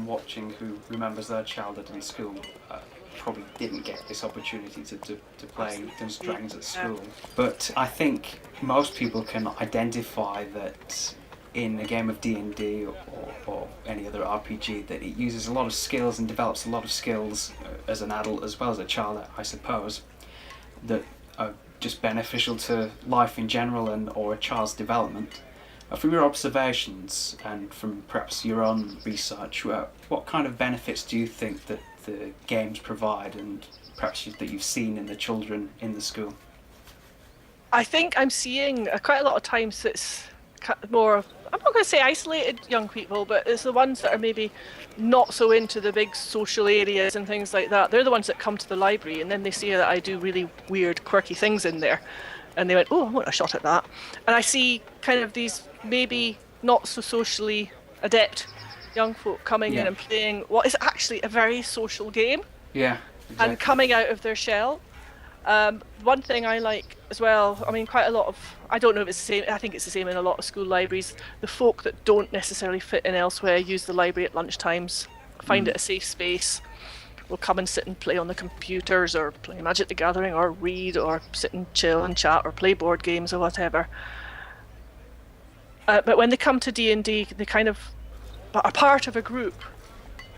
anyone watching who remembers their childhood in school probably didn't get this opportunity to play Dungeons & Dragons at school. But I think most people can identify that in a game of D&D or any other RPG, that it uses a lot of skills and develops a lot of skills as an adult as well as a child, I suppose, that are just beneficial to life in general and or a child's development. From your observations and from perhaps your own research, what kind of benefits do you think that the games provide, and perhaps that you've seen in the children in the school? I think I'm seeing quite a lot of times it's more, I'm not going to say isolated young people, but it's the ones that are maybe not so into the big social areas and things like that. They're the ones that come to the library and then they see that I do really weird, quirky things in there. And they went, oh, I want a shot at that. And I see kind of these maybe not so socially adept young folk coming in and playing what is actually a very social game. Yeah, exactly. And coming out of their shell. One thing I like as well, I mean, quite a lot of, I don't know if it's the same, I think it's the same in a lot of school libraries, the folk that don't necessarily fit in elsewhere use the library at lunchtimes, find it a safe space, will come and sit and play on the computers or play Magic the Gathering or read or sit and chill and chat or play board games or whatever. But when they come to D&D, they kind of are part of a group.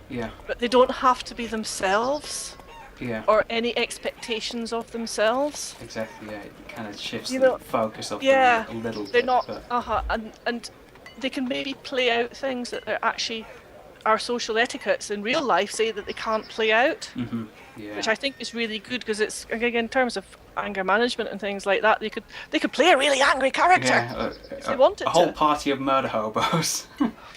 Yeah. But they don't have to be themselves. Yeah. Or any expectations of themselves. Exactly, yeah. It kind of shifts the focus of them a little bit. They're not, and they can maybe play out things that are actually our social etiquettes in real life say that they can't play out. Mm-hmm. Yeah. Which I think is really good, because it's, again, in terms of anger management and things like that, they could play a really angry character if they wanted to. A whole party of murder hobos.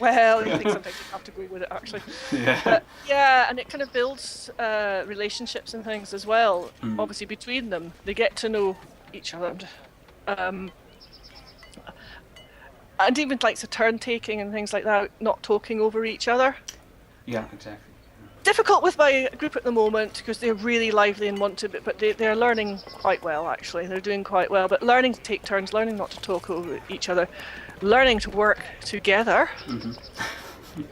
Well, I think sometimes you have to go with it, actually. Yeah. But, and it kind of builds relationships and things as well. Obviously, between them, they get to know each other. And even like the turn taking and things like that, not talking over each other. Yeah, exactly. Difficult with my group at the moment because they're really lively and want to, but they're learning quite well, actually. They're doing quite well, but learning to take turns, learning not to talk over each other, learning to work together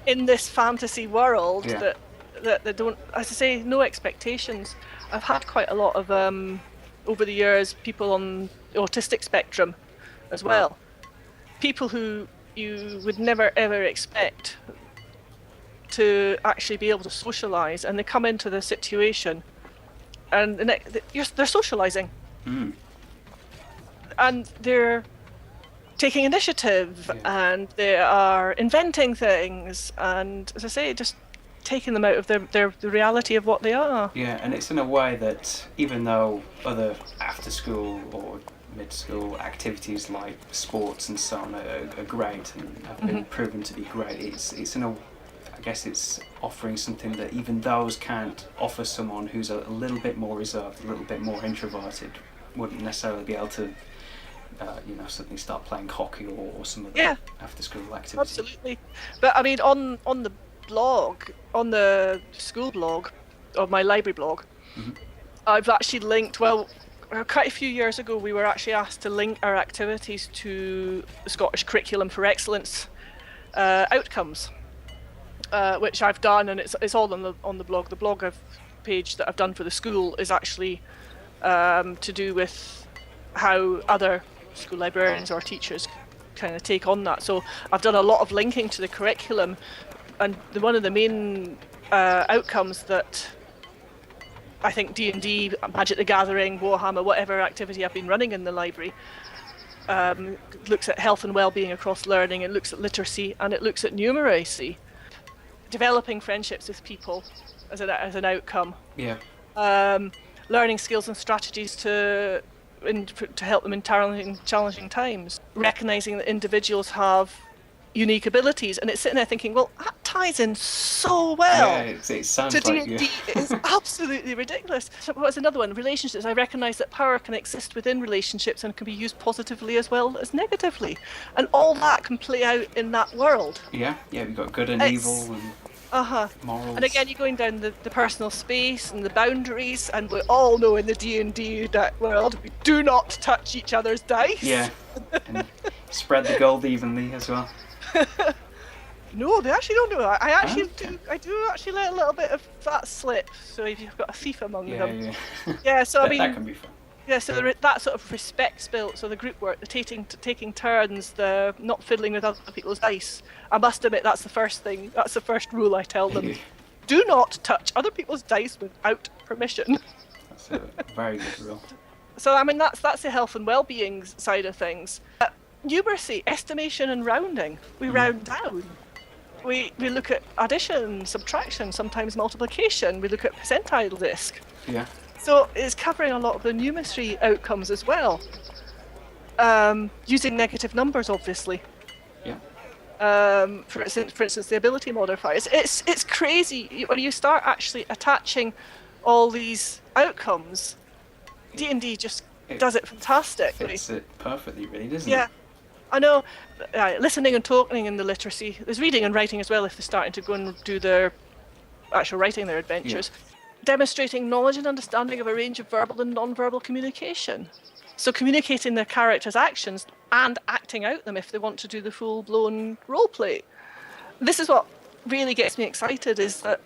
in this fantasy world that they don't, as I say, no expectations. I've had quite a lot of, over the years, people on the autistic spectrum as well. People who you would never ever expect to actually be able to socialise, and they come into the situation and they're socialising and they're taking initiative and they are inventing things, and as I say, just taking them out of the reality of what they are. Yeah, and it's in a way that even though other after school or mid-school activities like sports and so on are great and have been proven to be great, it's in a, I guess it's offering something that even those can't offer someone who's a little bit more reserved, a little bit more introverted, wouldn't necessarily be able to, suddenly start playing hockey or some of the after-school activities. Absolutely. But I mean, on the blog, on the school blog, or my library blog, I've actually linked, quite a few years ago we were actually asked to link our activities to the Scottish Curriculum for Excellence outcomes. Which I've done, and it's all on the blog. The blog page that I've done for the school is actually to do with how other school librarians or teachers kind of take on that. So I've done a lot of linking to the curriculum, and one of the main outcomes that I think D&D, Magic the Gathering, Warhammer, whatever activity I've been running in the library, looks at health and well-being across learning. It looks at literacy and it looks at numeracy. Developing friendships with people as an outcome. Yeah. Learning skills and strategies to help them in challenging times. Recognizing that individuals have unique abilities, and it's sitting there thinking, well, that ties in so well. Yeah, it sounds to like D&D. It's absolutely ridiculous. So what was another one? Relationships. I recognize that power can exist within relationships and can be used positively as well as negatively, and all that can play out in that world. Yeah, we've got good and evil and morals. And again, you're going down the personal space and the boundaries, and we all know in the D&D world, we do not touch each other's dice. Yeah, and spread the gold evenly as well. No, they actually don't do that. I actually Okay. I do actually let a little bit of that slip. So if you've got a thief among them. Yeah. Yeah, so I That mean, can be fun. yeah, so that sort of respect's built. So the group work, the taking turns, the not fiddling with other people's dice. I must admit, that's the first thing. That's the first rule I tell them. Do not touch other people's dice without permission. That's a very good rule. So I mean, that's the health and well-being side of things. Numeracy, estimation, and rounding. We round down. We look at addition, subtraction, sometimes multiplication. We look at percentile risk. Yeah. So it's covering a lot of the numeracy outcomes as well. Using negative numbers, obviously. Yeah. For instance, the ability modifiers. It's crazy when you start actually attaching all these outcomes. D&D just does it fantastically. Fits it perfectly, really, doesn't Yeah. it? I know, listening and talking in the literacy. There's reading and writing as well if they're starting to go and do their actual writing their adventures. Demonstrating knowledge and understanding of a range of verbal and non-verbal communication. So communicating their characters' actions and acting out them if they want to do the full-blown role play. This is what really gets me excited, is that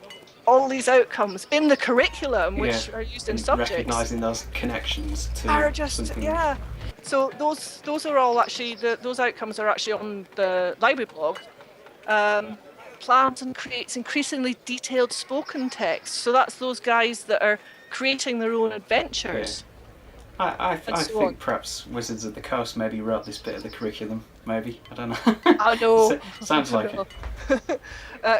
all these outcomes in the curriculum, which are used in and subjects, recognising those connections to are just something. So those are all actually those outcomes are actually on the library blog. Plans and creates increasingly detailed spoken text. So that's those guys that are creating their own adventures. I so on. think perhaps Wizards of the Coast maybe wrote this bit of the curriculum. Maybe, I don't know. I know. Sounds like it.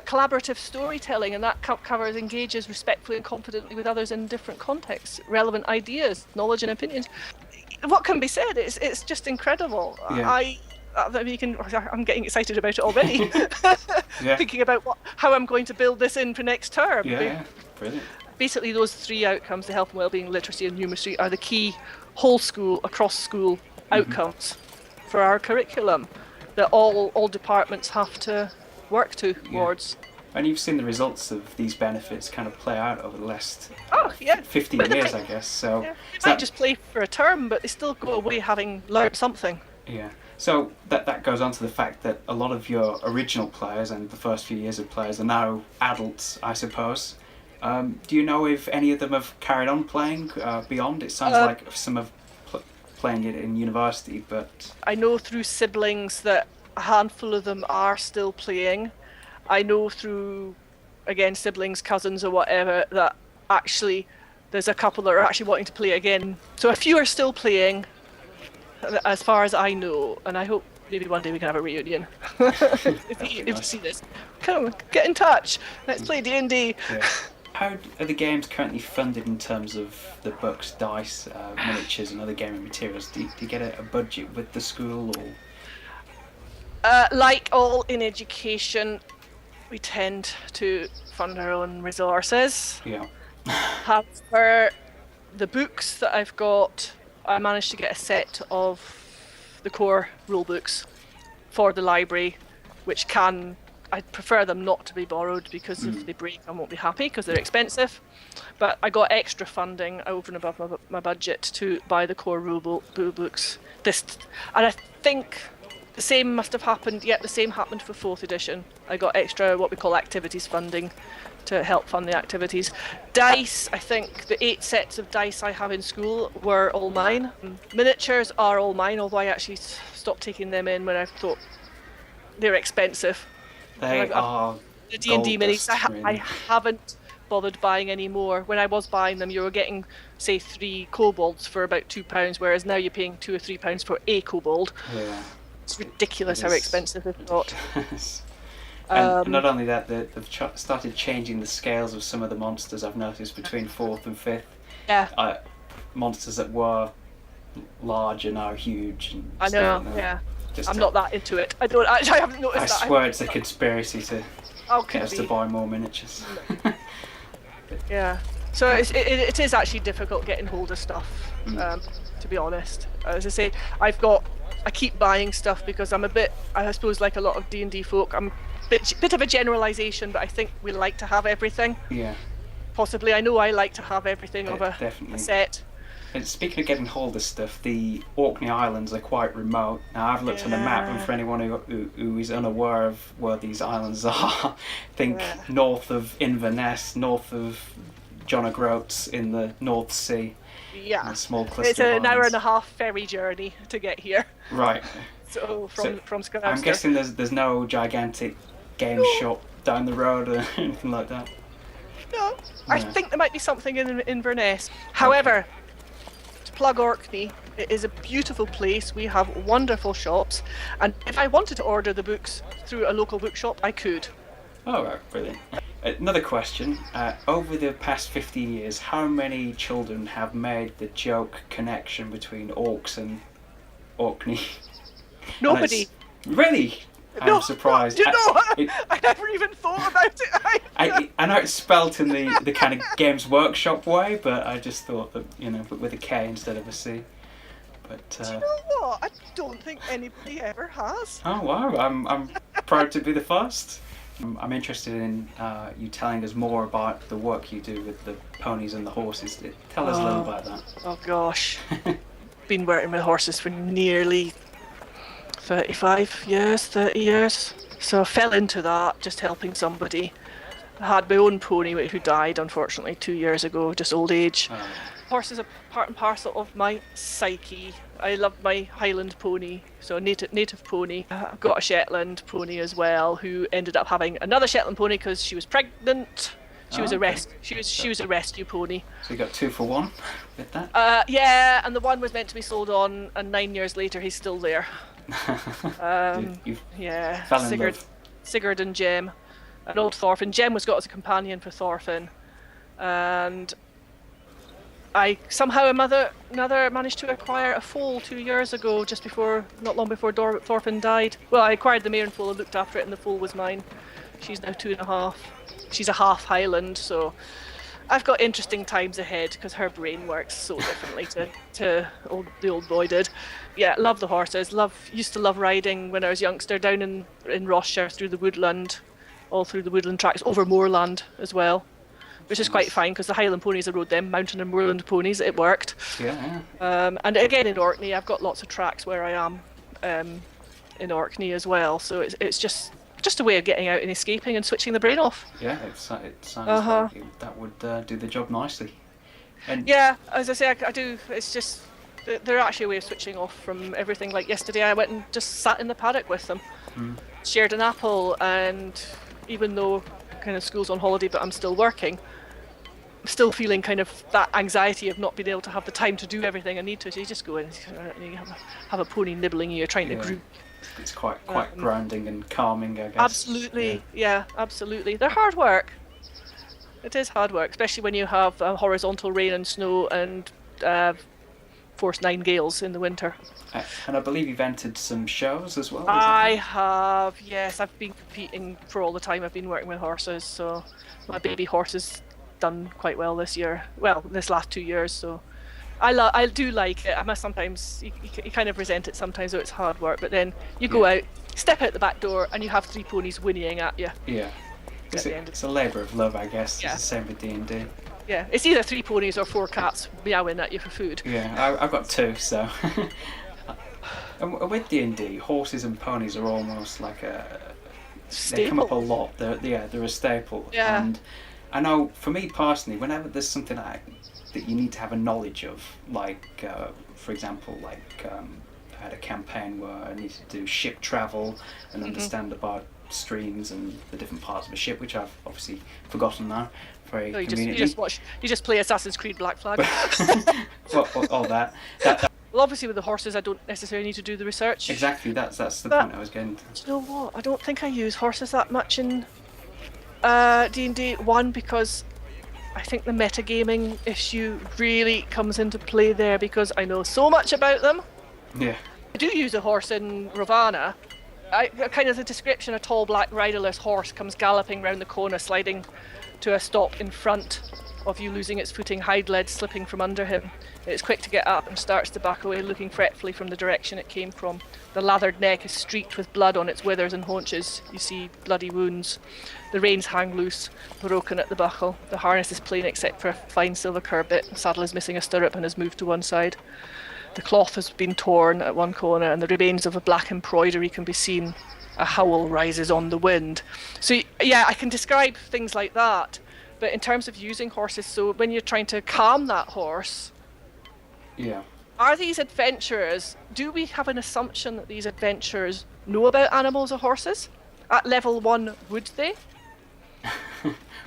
Collaborative storytelling, and that covers engages respectfully and confidently with others in different contexts, relevant ideas, knowledge and opinions. What can be said? It's just incredible. Yeah. I'm getting excited about it already. Thinking about how I'm going to build this in for next term. Yeah, brilliant. Basically, those three outcomes, the health and well-being, literacy and numeracy, are the key whole school, across school outcomes for our curriculum that all departments have to work towards. And you've seen the results of these benefits kind of play out over the last 15 But years, I guess. So they might just play for a term, but they still go away having learned something. Yeah. So that goes on to the fact that a lot of your original players and the first few years of players are now adults, I suppose. Do you know if any of them have carried on playing beyond? It sounds like some have playing it in university, but I know through siblings that a handful of them are still playing. I know through, again, siblings, cousins or whatever, that actually there's a couple that are actually wanting to play again. So a few are still playing, as far as I know, and I hope maybe one day we can have a reunion. If you see this, come, get in touch. Let's play D&D. Yeah. How are the games currently funded in terms of the books, dice, miniatures and other gaming materials? Do you get a budget with the school, or? Like all in education, we tend to fund our own resources. Yeah. However, the books that I've got, I managed to get a set of the core rule books for the library, which I prefer them not to be borrowed, because if they break I won't be happy because they're expensive. But I got extra funding over and above my budget to buy the core rule books. And I think the same must have happened, the same happened for 4th edition. I got extra what we call activities funding to help fund the activities. Dice, I think the 8 sets of dice I have in school were all mine. Miniatures are all mine, although I actually stopped taking them in when I thought they're expensive. They are the D&D minis. Really. I haven't bothered buying any more. When I was buying them, you were getting, say, 3 kobolds for about £2, whereas now you're paying £2 or £3 for a kobold. Yeah. It's ridiculous how expensive they've got. And not only that, they've started changing the scales of some of the monsters, I've noticed, between 4th and 5th. Yeah. Monsters that were large are now huge. And I know, yeah. I'm not that into it. I haven't noticed that. I swear it's a conspiracy to get us to be. buy more miniatures. Yeah. So it is actually difficult getting hold of stuff, to be honest. As I say, I keep buying stuff because I'm a bit, I suppose, like a lot of D&D folk, I'm a bit of a generalisation, but I think we like to have everything. Yeah. Possibly. I know I like to have everything of a Definitely. set. And speaking of getting hold of stuff, the Orkney Islands are quite remote. Now, I've looked on the map, and for anyone who is unaware of where these islands are, think north of Inverness, north of John O'Groats in the North Sea. Yeah. A small cluster It's an hour and a half ferry journey to get here. Right. So from Scarborough. I'm guessing there's no gigantic game shop down the road or anything like that. No, I think there might be something in Inverness. However, to plug Orkney, it is a beautiful place. We have wonderful shops, and if I wanted to order the books through a local bookshop, I could. Oh, right, brilliant. Another question. Over the past 15 years, how many children have made the joke connection between Orcs and Orkney? Nobody. Really? I'm surprised. I never even thought about it. I know it's spelt in the kind of Games Workshop way, but I just thought that, with a K instead of a C. But do you know what? I don't think anybody ever has. Oh wow! I'm proud to be the first. I'm interested in you telling us more about the work you do with the ponies and the horses. Tell us a little about that. Oh gosh, been working with horses for nearly 30 years. So I fell into that, just helping somebody. I had my own pony who died, unfortunately, 2 years ago, just old age. Horses are part and parcel of my psyche. I love my Highland pony, so a native pony. I've got a Shetland pony as well, who ended up having another Shetland pony because she was pregnant. She was a rescue pony. So you got 2 for 1 with that? Yeah, and the one was meant to be sold on, and 9 years later he's still there. Yeah, Sigurd and Jem, and old Thorfinn. Jem was got as a companion for Thorfinn, and I somehow another managed to acquire a foal 2 years ago, not long before Thorfinn died. Well, I acquired the mare and foal and looked after it, and the foal was mine. She's now 2.5. She's a half Highland, so I've got interesting times ahead because her brain works so differently to the old boy did. Yeah, love the horses. Used to love riding when I was youngster down in Rossshire through the woodland, all through the woodland tracks, over moorland as well, which is quite fine because the Highland ponies I rode them, mountain and moorland ponies. It worked. Yeah. And again in Orkney, I've got lots of tracks where I am in Orkney as well. So it's just a way of getting out and escaping and switching the brain off. Yeah, it sounds like that would do the job nicely. And yeah, as I say, I do. It's just they're actually a way of switching off from everything. Like yesterday, I went and just sat in the paddock with them, shared an apple, and even though kind of school's on holiday, but I'm still working, I'm still feeling kind of that anxiety of not being able to have the time to do everything I need to. So you just go in and you have a pony nibbling you, trying to group. It's quite grounding and calming, I guess. Absolutely, yeah, absolutely. They're hard work. It is hard work, especially when you have horizontal rain and snow and force 9 gales in the winter. And I believe you've entered some shows as well. I have, yes. I've been competing for all the time I've been working with horses, so my baby horse has done quite well this year. Well, this last 2 years, so I do like it. I must sometimes, you kind of resent it sometimes, though it's hard work, but then you go out, step out the back door, and you have 3 ponies whinnying at you. Yeah. It's a labour of love, I guess. Yeah. It's the same with D&D. Yeah, it's either 3 ponies or 4 cats meowing at you for food. Yeah, I've got 2, so. And with D&D, horses and ponies are almost like staple. They come up a lot. They're a staple. Yeah. And I know, for me personally, whenever there's something that you need to have a knowledge of, like, for example, I had a campaign where I needed to do ship travel and understand about streams and the different parts of a ship, which I've obviously forgotten now. Very conveniently. You just play Assassin's Creed Black Flag. all that. Well, obviously with the horses, I don't necessarily need to do the research. Exactly, that's the point I was getting to. Do you know what? I don't think I use horses that much in D&D. One, because I think the metagaming issue really comes into play there because I know so much about them. Yeah. I do use a horse in Ravana. Kind of the description, a tall black riderless horse comes galloping round the corner, sliding to a stop in front of you losing its footing, hind leg slipping from under him. It is quick to get up and starts to back away, looking fretfully from the direction it came from. The lathered neck is streaked with blood on its withers and haunches. You see bloody wounds. The reins hang loose, broken at the buckle. The harness is plain except for a fine silver curb bit. The saddle is missing a stirrup and has moved to one side. The cloth has been torn at one corner, and the remains of a black embroidery can be seen. A howl rises on the wind. So yeah, I can describe things like that. But in terms of using horses, so when you're trying to calm that horse, Yeah. are these adventurers, do we have an assumption that these adventurers know about animals or horses? At level 1, would they?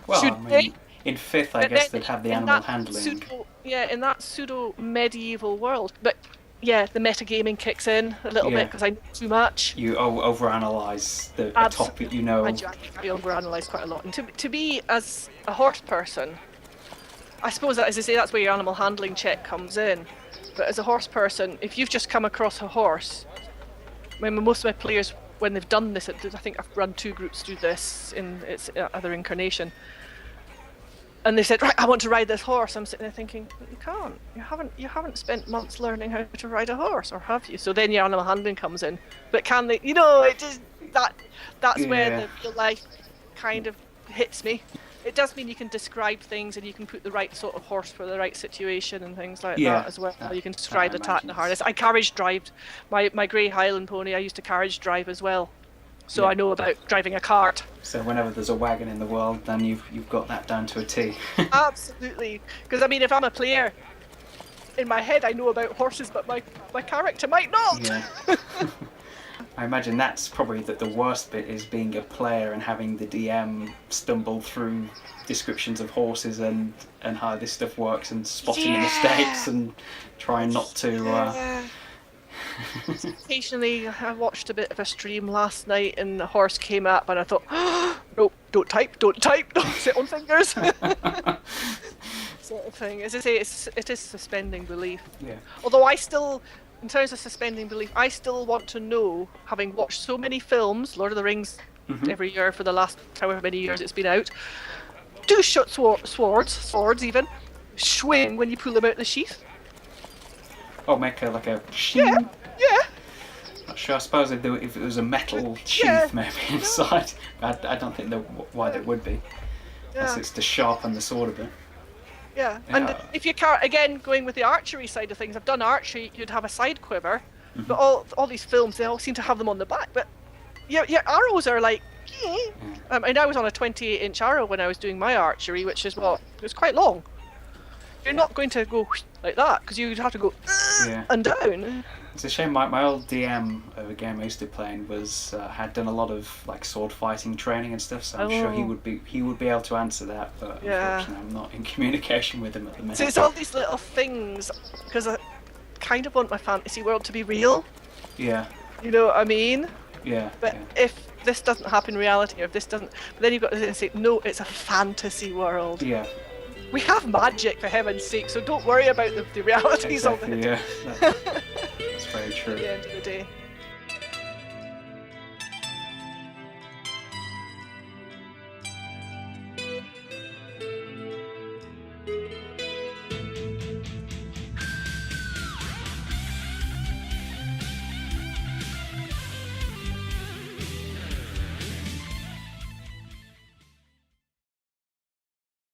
Well, Should I mean, they? in 5th, I But guess then they'd have the in animal that handling. in that pseudo-medieval world. But yeah, the metagaming kicks in a little bit because I know too much. You overanalyze the topic, you know. I overanalyze quite a lot. And to be as a horse person, I suppose that, as I say, that's where your animal handling check comes in. But as a horse person, if you've just come across a horse, I mean, most of my players, when they've done this, I think I've run 2 groups through this in its other incarnation, and they said, right, I want to ride this horse. I'm sitting there thinking, you can't. You haven't spent months learning how to ride a horse, or have you? So then your animal handling comes in. But can they? You know, it just that's where the real life kind of hits me. It does mean you can describe things, and you can put the right sort of horse for the right situation and things like that as well. You can describe the tack and the harness. I carriage drive my grey Highland pony. I used to carriage drive as well. So I know about driving a cart. So whenever there's a wagon in the world, then you've got that down to a T. Absolutely. Because I mean, if I'm a player, in my head I know about horses, but my character might not. Yeah. I imagine that's probably the worst bit, is being a player and having the DM stumble through descriptions of horses and how this stuff works, and spotting the mistakes and trying not to... Occasionally, I watched a bit of a stream last night and the horse came up and I thought, no, don't type, don't sit on fingers. Sort of thing. As I say, it is suspending belief. Yeah. Although I still, in terms of suspending belief, I still want to know, having watched so many films, Lord of the Rings, every year for the last however many years it's been out, do shut swords even, swing when you pull them out of the sheath. Oh, make like a shing? Yeah. Not sure. I suppose if it was a metal sheath maybe inside. I don't think why there would be. Unless it's to sharpen the sword a bit. Yeah, and if you can't, again, going with the archery side of things, I've done archery, you'd have a side quiver, but all these films, they all seem to have them on the back, but your arrows are like, and I was on a 28-inch arrow when I was doing my archery, which is it was quite long. You're not going to go like that, because you'd have to go and down. It's a shame. My old DM of a game I used to play in had done a lot of like sword fighting training and stuff, so I'm sure he would be able to answer that. But unfortunately, I'm not in communication with him at the minute. So it's all these little things, because I kind of want my fantasy world to be real. Yeah. You know what I mean? Yeah. But if this doesn't happen in reality, or if this doesn't, but then you've got to say, no, it's a fantasy world. Yeah. We have magic, for heaven's sake, so don't worry about the realities of it. Yeah. That's very true. At the end of the day.